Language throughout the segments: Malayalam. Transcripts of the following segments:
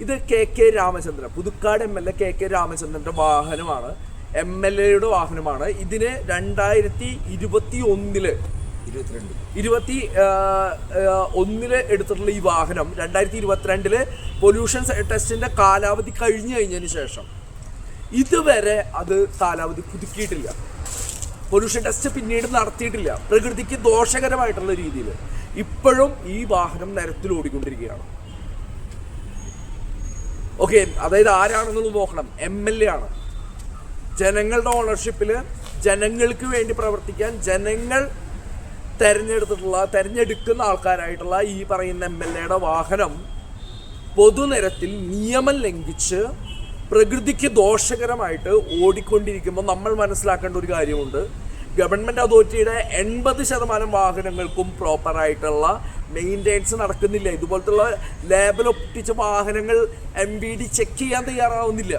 ഇത് K Ramachandran, Puthukkad MLA K രാമചന്ദ്രൻ്റെ വാഹനമാണ്, MLAയുടെ വാഹനമാണ്. ഇതിന് 2021 എടുത്തിട്ടുള്ള ഈ വാഹനം 2022 പൊല്യൂഷൻ ടെസ്റ്റിൻ്റെ കാലാവധി കഴിഞ്ഞതിന് ശേഷം ഇതുവരെ അത് കാലാവധി പുതുക്കിയിട്ടില്ല. പൊല്യൂഷൻ ടെസ്റ്റ് പിന്നീട് നടത്തിയിട്ടില്ല. പ്രകൃതിക്ക് ദോഷകരമായിട്ടുള്ള രീതിയിൽ ഇപ്പോഴും ഈ വാഹനം നിരത്തിൽ ഓടിക്കൊണ്ടിരിക്കുകയാണ്. ഓക്കെ, അതായത് ആരാണെന്നത് നോക്കണം. MLA ആണ്. ജനങ്ങളുടെ ഓണർഷിപ്പിൽ ജനങ്ങൾക്ക് വേണ്ടി പ്രവർത്തിക്കാൻ ജനങ്ങൾ തെരഞ്ഞെടുക്കുന്ന ആൾക്കാരായിട്ടുള്ള ഈ പറയുന്ന MLAയുടെ വാഹനം പൊതുനിരത്തിൽ നിയമം ലംഘിച്ച് പ്രകൃതിക്ക് ദോഷകരമായിട്ട് ഓടിക്കൊണ്ടിരിക്കുമ്പോൾ നമ്മൾ മനസ്സിലാക്കേണ്ട ഒരു കാര്യമുണ്ട്. ഗവൺമെൻറ് അതോറിറ്റിയുടെ 80% വാഹനങ്ങൾക്കും പ്രോപ്പറായിട്ടുള്ള മെയിൻ്റെനൻസ് നടക്കുന്നില്ല. ഇതുപോലത്തുള്ള ലേബൽ ഒട്ടിച്ച വാഹനങ്ങൾ MVD ചെക്ക് ചെയ്യാൻ തയ്യാറാവുന്നില്ല.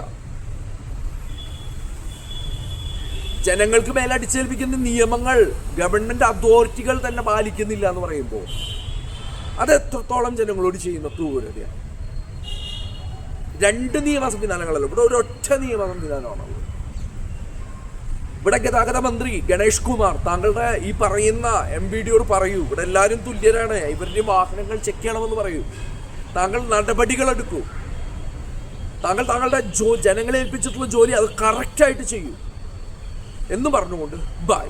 ജനങ്ങൾക്ക് മേലടിച്ചേൽപ്പിക്കുന്ന നിയമങ്ങൾ ഗവൺമെൻറ് അതോറിറ്റികൾ തന്നെ പാലിക്കുന്നില്ല എന്ന് പറയുമ്പോൾ അത് എത്രത്തോളം ജനങ്ങളോട് ചെയ്യുന്ന ക്രൂരതയാണ്. 2 നിയമ സംവിധാനങ്ങളല്ല, ഇവിടെ ഒരൊറ്റ നിയമ സംവിധാനമാണുള്ളത്. ഇവിടെ ഗതാഗത മന്ത്രി ഗണേഷ് കുമാർ താങ്കളുടെ ഈ പറയുന്ന MVDയോട് പറയൂ, ഇവിടെ എല്ലാവരും തുല്യരാണ്, ഇവരുടെ വാഹനങ്ങൾ ചെക്ക് ചെയ്യണമെന്ന് പറയൂ, താങ്കൾ നടപടികളെടുക്കൂ, താങ്കളുടെ ജനങ്ങളെ ഏൽപ്പിച്ചിട്ടുള്ള ജോലി അത് കറക്റ്റായിട്ട് ചെയ്യൂ എന്ന് പറഞ്ഞുകൊണ്ട് ബൈ.